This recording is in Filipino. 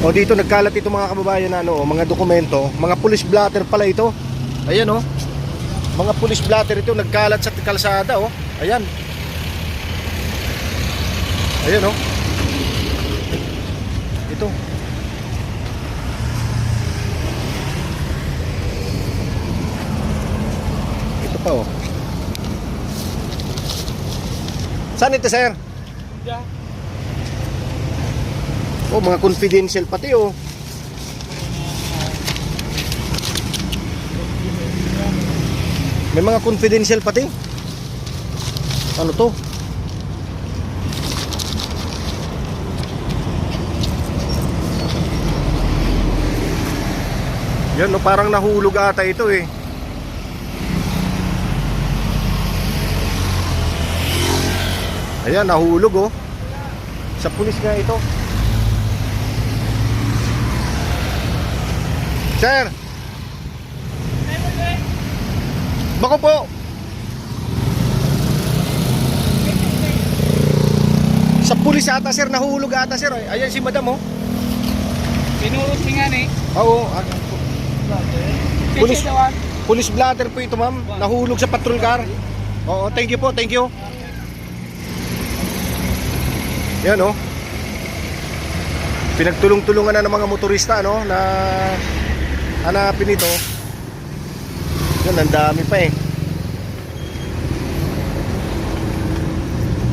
O dito nagkalat ito mga kababayan na ano, mga dokumento, mga police blotter pala ito. Ayan oh. Mga police blotter ito nagkalat sa kalsada oh. Ayan. Ayan oh. Ito. Ito pa oh. Saan ito, sir? Oh, mga confidential pati oh. May mga confidential pati. Ano to? Yan no, parang nahulog ata ito eh. Ayan, nahulog oh. Sa pulis nga ito. Sir! Bako po! Sa pulis ata sir, nahulog ata sir. Ayan si madam oh. Pinurot niya nga eh. Oo. Pulis blotter po ito ma'am. Nahulog sa patrol car. Oo, thank you po, thank you. Yan oh. Pinagtulong-tulungan na ng mga motorista no na hanapin ito. Yan, ang dami pa eh.